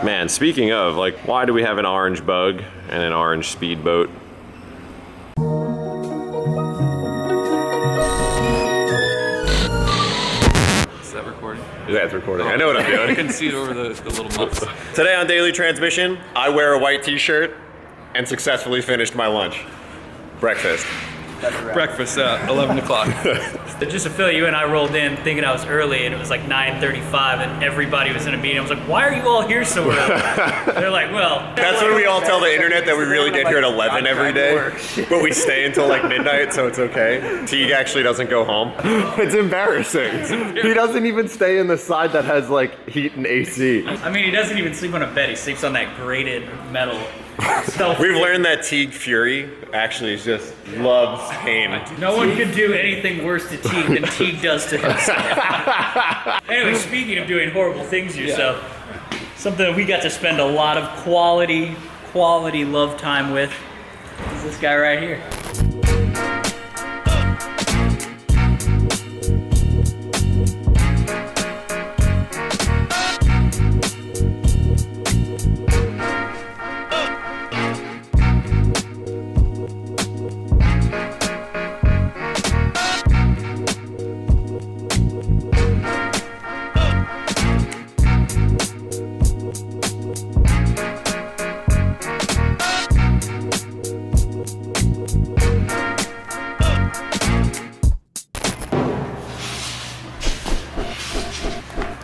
Man, speaking of, like, why do we have an orange bug and an orange speedboat? Is that recording? Yeah, it's recording. I know what I'm doing. I couldn't see it over the little mouse. Today on Daily Transmission, I wear a white t-shirt and successfully finished my lunch. Breakfast. Breakfast at 11 o'clock. Just to fill you in, I rolled in thinking I was early and it was like 9:35 and everybody was in a meeting. I was like, why are you all here so early? They're like, well. That's when we all tell the internet that we really get here at 11 every day, but we stay until like midnight, so it's okay. Teague actually doesn't go home. It's embarrassing. He doesn't even stay in the side that has like heat and AC. I mean, he doesn't even sleep on a bed. He sleeps on that grated metal. We've learned that Teague Fury actually just loves pain. No one can do anything worse to Teague than Teague does to himself. Anyway, speaking of doing horrible things to yourself, something that we got to spend a lot of quality love time with is this guy right here.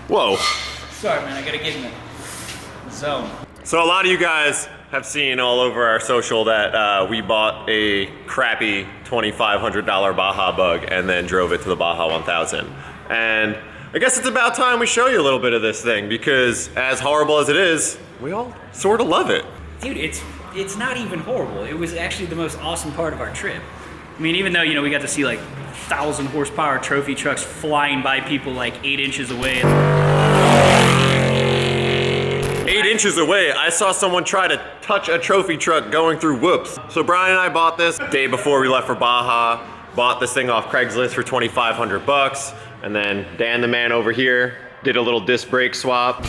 Whoa. Sorry, man, I gotta get in the zone. So a lot of you guys have seen all over our social that we bought a crappy $2,500 Baja bug and then drove it to the Baja 1000. And I guess it's about time we show you a little bit of this thing because as horrible as it is, we all sort of love it. Dude, it's not even horrible. It was actually the most awesome part of our trip. I mean, even though, you know, we got to see like 1,000 horsepower trophy trucks flying by people like 8 inches away. 8 inches away, I saw someone try to touch a trophy truck going through whoops. So Brian and I bought this day before we left for Baja, bought this thing off Craigslist for 2,500 bucks, and then Dan the man over here did a little disc brake swap.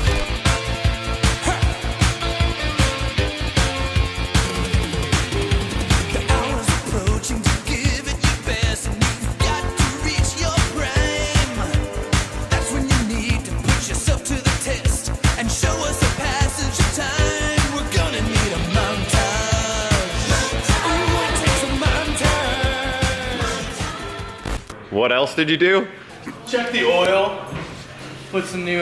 What else did you do? Check the oil, put some new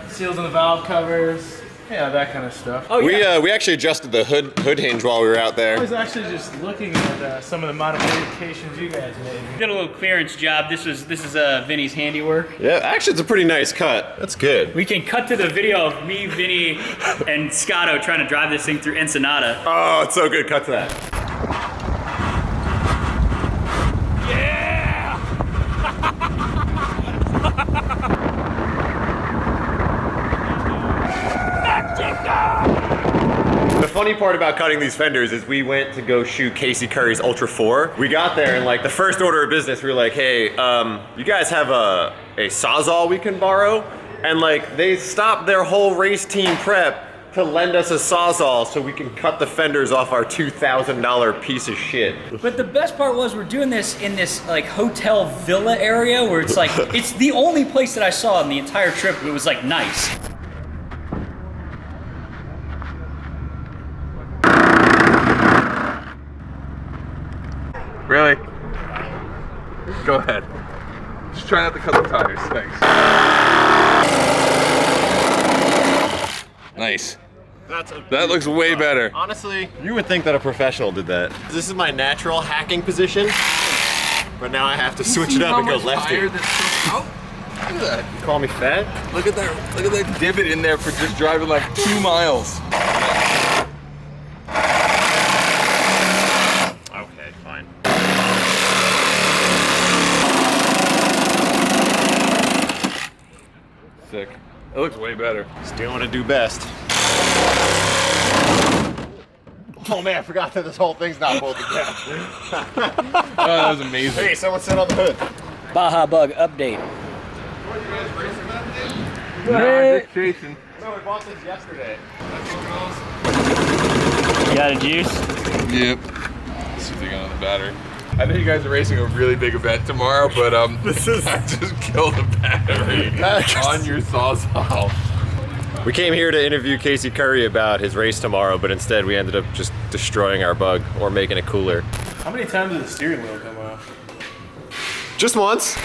seals in the valve covers, yeah, that kind of stuff. Oh, yeah. We actually adjusted the hood hinge while we were out I there. was actually just looking at some of the modifications you guys made. Did a little clearance job. This is Vinny's handiwork. Yeah, actually it's a pretty nice cut. That's good. We can cut to the video of me, Vinny, and Scotto trying to drive this thing through Ensenada. Oh, it's so good. Cut to that. The funny part about cutting these fenders is we went to go shoot Casey Curry's Ultra 4. We got there and like the first order of business, we were like, hey, you guys have a Sawzall we can borrow? And like they stopped their whole race team prep to lend us a Sawzall so we can cut the fenders off our $2,000 piece of shit. But the best part was we're doing this in this like hotel villa area where it's like, it's the only place that I saw in the entire trip where it was like nice. Really? Go ahead. Just try not to cut the tires. Thanks. Nice. That looks way better. Honestly, you would think that a professional did that. This is my natural hacking position, but now I have to switch it up and go lefty. Look at that. You call me fat? Look at that divot in there for just driving like 2 miles. Okay, fine. Sick. It looks way better. Still want to do best. Oh man, I forgot that this whole thing's not bolted down. Oh, that was amazing. Hey, someone sit on the hood. Baja Bug update. Nah, just chasing. No, we bought this yesterday. You got a juice? Yep. Let's see if they got on the battery. I know you guys are racing a really big event tomorrow, but I just killed a battery on your Sawzall. We came here to interview Casey Curry about his race tomorrow, but instead we ended up just destroying our bug or making it cooler. How many times did the steering wheel come off? Just once.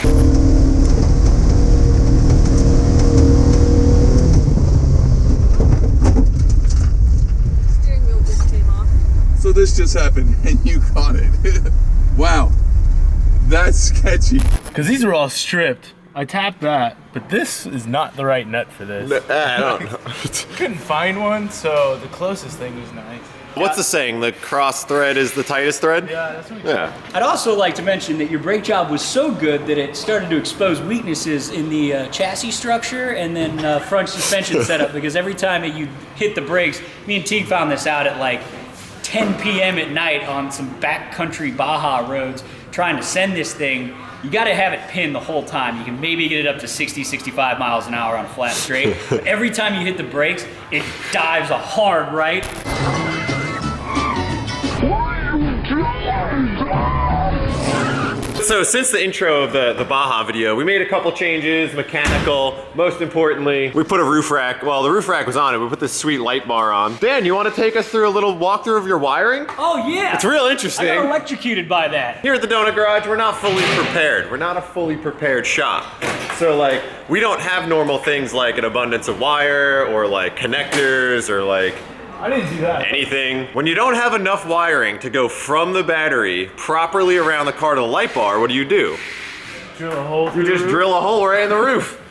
Steering wheel just came off. So this just happened and you caught it. Wow. That's sketchy. Because these are all stripped. I tapped that, but this is not the right nut for this. I don't know. Couldn't find one, so the closest thing was nice. What's the saying? The cross thread is the tightest thread? Yeah, that's what we Yeah. I'd also like to mention that your brake job was so good that it started to expose weaknesses in the chassis structure and then front suspension setup, because every time that you hit the brakes, me and Teague found this out at like 10 p.m. at night on some backcountry Baja roads trying to send this thing. You got to have it pinned the whole time. You can maybe get it up to 60, 65 miles an hour on a flat straight. But every time you hit the brakes, it dives a hard right. So since the intro of the Baja video, we made a couple changes, mechanical. Most importantly, we put a roof rack. Well, the roof rack was on it. We put this sweet light bar on. Dan, you want to take us through a little walkthrough of your wiring? Oh yeah! It's real interesting. I got electrocuted by that. Here at the Donut Garage, we're not fully prepared. We're not a fully prepared shop. So like, we don't have normal things like an abundance of wire or like connectors or like I didn't do that. anything. When you don't have enough wiring to go from the battery properly around the car to the light bar, what do? Drill a hole through You just the roof. drill a hole right in the roof.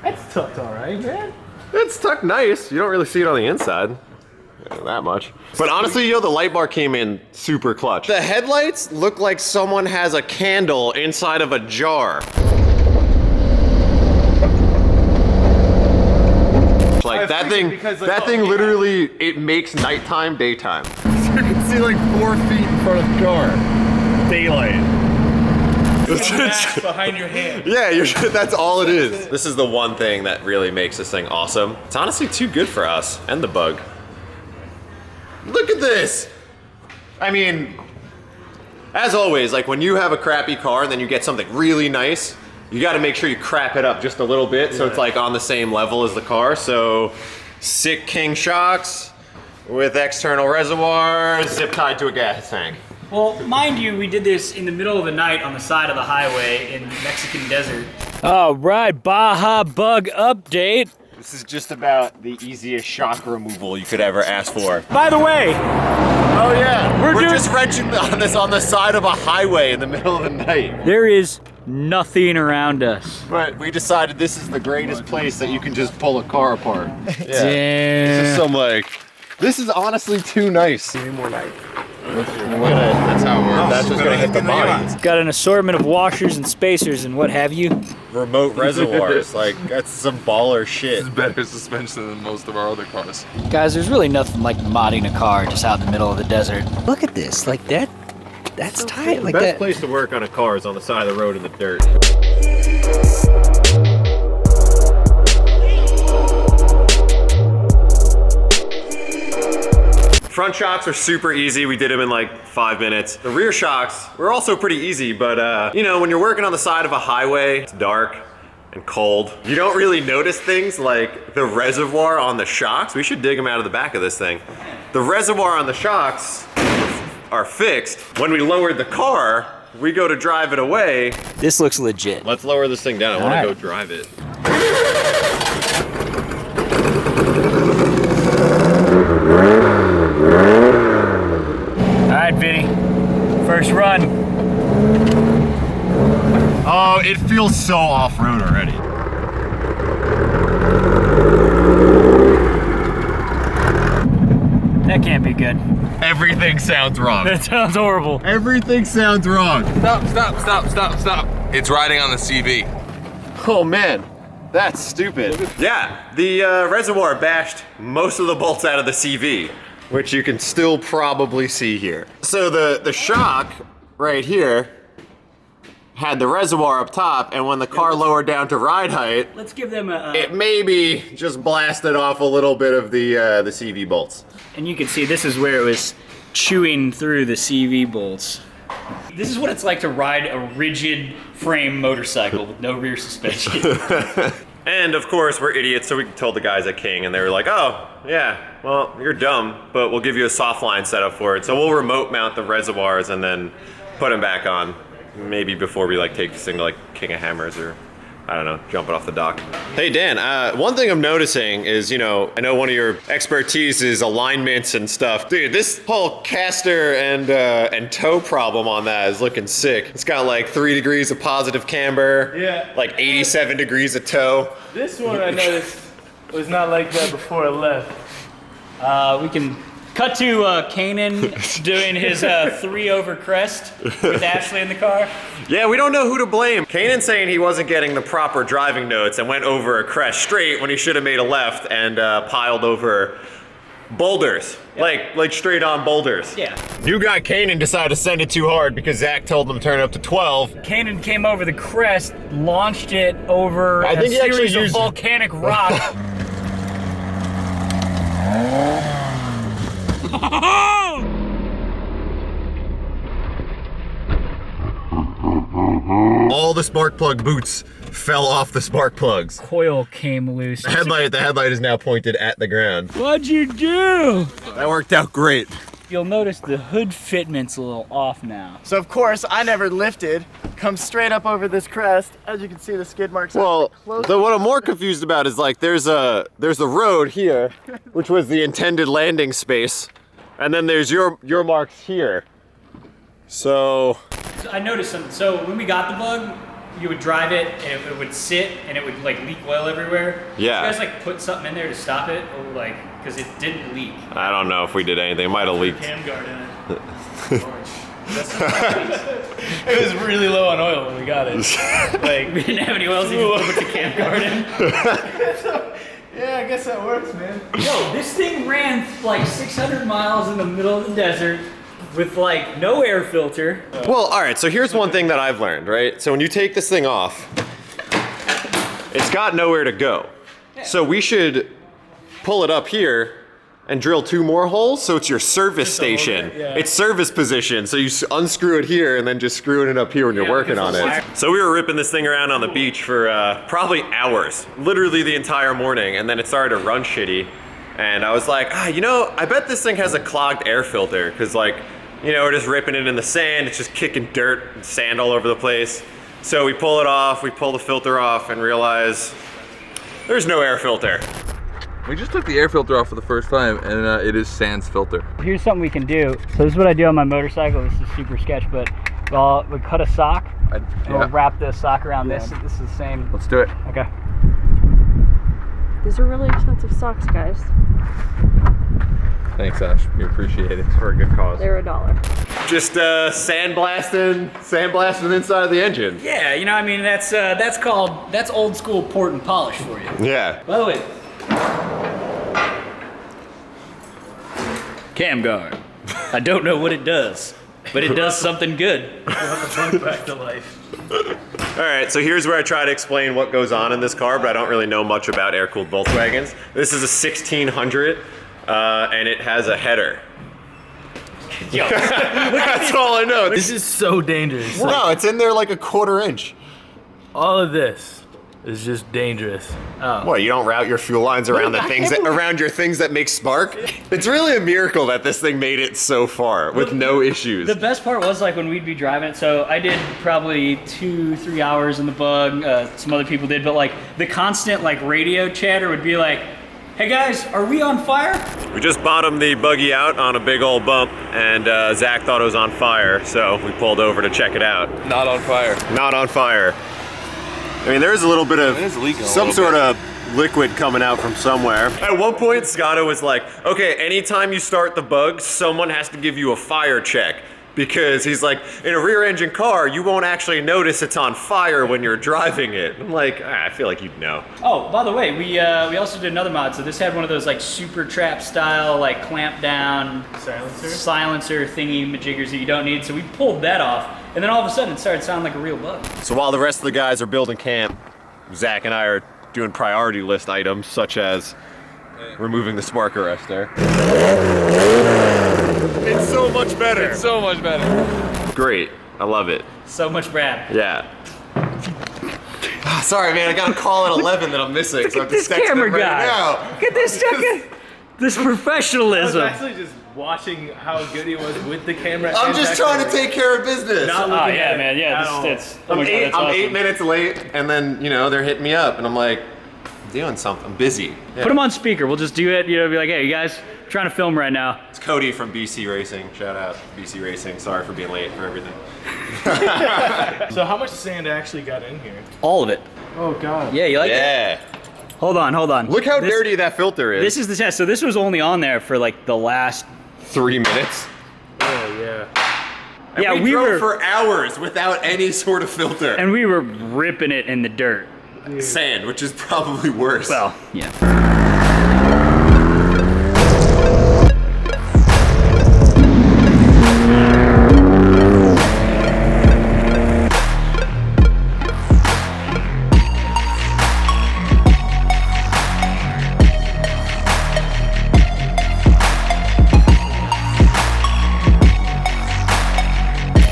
That's tucked all right, man. It's tucked nice. You don't really see it on the inside. That much. But honestly, yo, the light bar came in super clutch. The headlights look like someone has a candle inside of a jar. Like that thing, that thing literally, it makes nighttime daytime. You can see like 4 feet in front of the car. Daylight. Mask behind your hand. Yeah, that's all it is. This is the one thing that really makes this thing awesome. It's honestly too good for us and the bug. Look at this. I mean, as always, like when you have a crappy car and then you get something really nice, you got to make sure you crap it up just a little bit so it's like on the same level as the car. So sick king shocks with external reservoirs, zip tied to a gas tank. Well, mind you, we did this in the middle of the night on the side of the highway in the Mexican desert. All right, Baja bug update. This is just about the easiest shock removal you could ever ask for. By the way, Oh yeah, we're doing- just wrenching on this on the side of a highway in the middle of the night. there is nothing around us. But we decided this is the greatest place that you can just pull a car apart. Yeah. This Damn. is some like, this is honestly too nice. Give me more light. That's how it works. That's just gonna hit the body. Got an assortment of washers and spacers and what have you. Remote reservoirs, like that's some baller shit. This is better suspension than most of our other cars. Guys, there's really nothing like modding a car just out in the middle of the desert. Look at this, like that's tight, The like best that. place to work on a car is on the side of the road in the dirt. Front shocks are super easy. We did them in like 5 minutes. The rear shocks were also pretty easy, but you know, when you're working on the side of a highway, it's dark and cold. You don't really notice things like the reservoir on the shocks. We should dig them out of the back of this thing. The reservoir on the shocks are fixed. When we lowered the car, we go to drive it away. This looks legit. Let's lower this thing down. I want to Alright. go drive it. All right, Vinny, first run. Oh, it feels so off-road already. That can't be good. Everything sounds wrong. That sounds horrible. Everything sounds wrong. Stop. It's riding on the CV. Oh man, that's stupid. Yeah, the reservoir bashed most of the bolts out of the CV, which you can still probably see here. So the shock right here had the reservoir up top, and when the car lowered down to ride height, Let's give them a. it maybe just blasted off a little bit of the CV bolts. And you can see this is where it was chewing through the CV bolts. This is what it's like to ride a rigid frame motorcycle with no rear suspension. And of course, we're idiots, so we told the guys at King, and they were like, oh, yeah, well, you're dumb, but we'll give you a soft line setup for it. So we'll remote mount the reservoirs and then put them back on, maybe before we like take this thing to like King of Hammers or, I don't know, jump it off the dock. Hey Dan, one thing I'm noticing is, you know, I know one of your expertise is alignments and stuff. Dude, this whole caster and toe problem on that is looking sick. It's got like 3 degrees of positive camber, Yeah. like 87 degrees of toe. This one I noticed was not like that before I left. We can cut to Kanan doing his 3-over crest with Ashley in the car. Yeah, we don't know who to blame. Kanan's saying he wasn't getting the proper driving notes and went over a crest straight when he should have made a left and piled over boulders, like straight on boulders. Yeah. New guy Kanan decided to send it too hard because Zach told him to turn it up to 12. Kanan came over the crest, launched it over I think he actually series of used volcanic rock. All the spark plug boots fell off the spark plugs. Coil came loose. The headlight is now pointed at the ground. What'd you do? That worked out great. You'll notice the hood fitment's a little off now. So of course I never lifted. Come straight up over this crest. As you can see, the skid marks. Well, what I'm more confused about is like there's a road here, which was the intended landing space, and then there's your marks here. So I noticed something. So when we got the bug, you would drive it and it would sit and it would like leak oil everywhere. Yeah. You guys like put something in there to stop it, or like because it didn't leak. I don't know if we did anything. It might have leaked. Cam guard in it. It was really low on oil when we got it. Like we didn't have any oil, so you just put the cam guard in. Yeah, I guess that works, man. Yo, this thing ran like 600 miles in the middle of the desert with like no air filter. Well, all right, so here's one thing that I've learned, right? So when you take this thing off, it's got nowhere to go. So we should pull it up here and drill 2 more holes, so it's your service station. yeah. It's service position, so you unscrew it here and then just screwing it up here when you're working on it. So we were ripping this thing around on the beach for probably hours, literally the entire morning, and then it started to run shitty. And I was like, you know, I bet this thing has a clogged air filter, because like, you know, we're just ripping it in the sand, it's just kicking dirt and sand all over the place. So we pull it off, we pull the filter off and realize there's no air filter. We just took the air filter off for the first time, and it is sans filter. Here's something we can do. So this is what I do on my motorcycle. This is super sketch, but we cut a sock and we'll wrap the sock around this. This is the same. Let's do it. Okay. These are really expensive socks, guys. Thanks, Ash. We appreciate it. For a good cause. They're $1. Just sandblasting the inside of the engine. Yeah, you know, I mean, that's old school port and polish for you. Yeah. By the way, cam guard. I don't know what it does, but it does something good. Back to life. All right, so here's where I try to explain what goes on in this car, but I don't really know much about air-cooled Volkswagens. This is a 1600, and it has a header. Yo, That's all I know. This is so dangerous. No, it's in there like a 1/4 inch. All of this is just dangerous. What, you don't route your fuel lines around around your things that make spark? It's really a miracle that this thing made it so far with no issues. the best part was like when we'd be driving it. So I did probably 2-3 hours in the bug. Some other people did, but like the constant like radio chatter would be like, "Hey guys, are we on fire?" We just bottomed the buggy out on a big old bump, and Zach thought it was on fire, so we pulled over to check it out. Not on fire. Not on fire. I mean, there's a little bit of It is leaking a some little sort of liquid coming out from somewhere. At one point, Scotto was like, okay, anytime you start the bug, someone has to give you a fire check. because he's like, in a rear engine car, you won't actually notice it's on fire when you're driving it. I'm like, I feel like you'd know. Oh, by the way, we also did another mod. So this had one of those like super trap style, like clamp down silencer thingy majiggers that you don't need. So we pulled that off, and then all of a sudden it started sounding like a real bug. So while the rest of the guys are building camp, Zach and I are doing priority list items such as removing the spark arrestor. It's so much better. It's so much better. Great. I love it. So much Brad. Yeah. Sorry, man. I got a call at 11 that I'm missing. So I'm This just texting camera them right guy. now. Look at this this I was professionalism. actually just watching how good he was with the camera. I'm and just trying to take care of business. Not Oh looking yeah, at man. it Yeah, at all. it's I'm, my God, eight, that's I'm awesome. 8 minutes late, and then, you know, they're hitting me up, and I'm like, I'm doing something. I'm busy. Yeah. Put them on speaker. We'll just do it. You know, be like, hey, you guys, I'm trying to film right now. It's Cody from BC Racing. Shout out BC Racing. Sorry for being late for everything. So how much sand actually got in here? All of it. Oh God. Yeah, you like it? Yeah. Hold on. Look how dirty that filter is. This is the test. So this was only on there for like the last. 3 minutes. Oh yeah. And Yeah, we we drove were- for hours without any sort of filter. And we were ripping it in the dirt. Sand, which is probably worse. Well, yeah.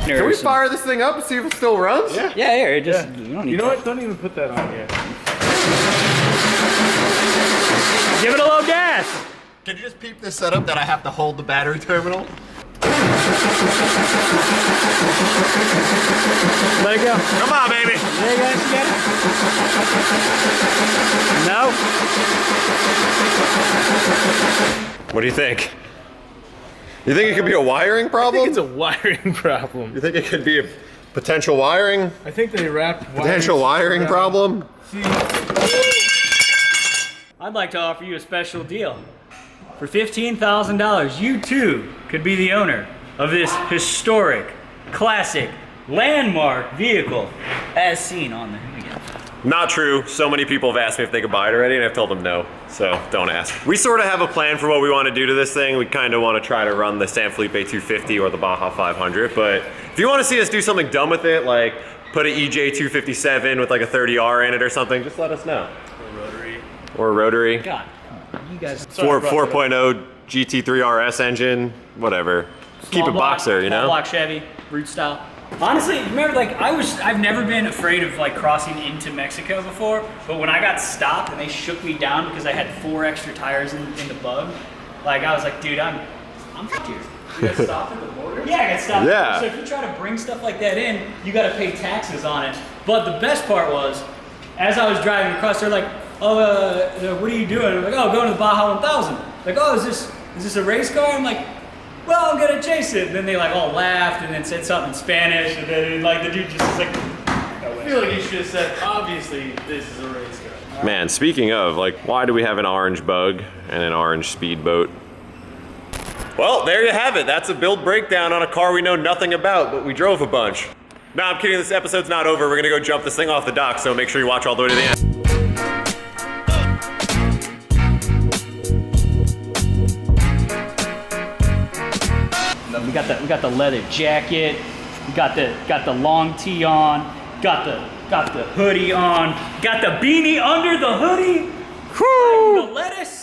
Can we fire this thing up and see if it still runs? Yeah. Yeah, here, it just, Yeah. you don't need You know that. what? Don't even put that on yet. Give it a little gas. Can you just peep this setup that I have to hold the battery terminal? Let it go. Come on, baby. There you go, you get it? No. What do you think? You think it could be a wiring I problem? think it's a wiring problem. You think it could be a potential wiring? I think they wrapped wires Potential wiring around- problem? See, I'd like to offer you a special deal. For $15,000, you too could be the owner of this historic, classic, landmark vehicle as seen on the Hoonigan. Not true. So many people have asked me if they could buy it already, and I've told them no. So don't ask. We sort of have a plan for what we want to do to this thing. We kind of want to try to run the San Felipe 250 or the Baja 500. But if you want to see us do something dumb with it, like put an EJ 257 with like a 30R in it or something, just let us know. Or a rotary. God, you guys. 4.0 GT3 RS engine, whatever. Keep it boxer, you know? Small block Chevy, root style. Honestly, remember, like I've never been afraid of like crossing into Mexico before, but when I got stopped and they shook me down because I had 4 extra tires in the bug, like I was like, dude, I'm here. you got stopped at the border? Yeah, I got stopped. Yeah. So if you try to bring stuff like that in, you got to pay taxes on it. But the best part was, as I was driving across, they're like, "Oh, what are you doing?" I'm like, "Oh, going to the Baja 1000." Like, "Oh, is this a race car?" I'm like, "Well, I'm gonna chase it." And then they like all laughed and then said something in Spanish, and then like the dude just was like, I feel like you should have said, obviously, this is a race car. Man, speaking of, like, why do we have an orange bug and an orange speedboat? Well, there you have it. That's a build breakdown on a car we know nothing about, but we drove a bunch. No, I'm kidding. This episode's not over. We're gonna go jump this thing off the dock, so make sure you watch all the way to the end. We got the leather jacket, we got the long tee on, got the hoodie on, got the beanie under the hoodie, the lettuce.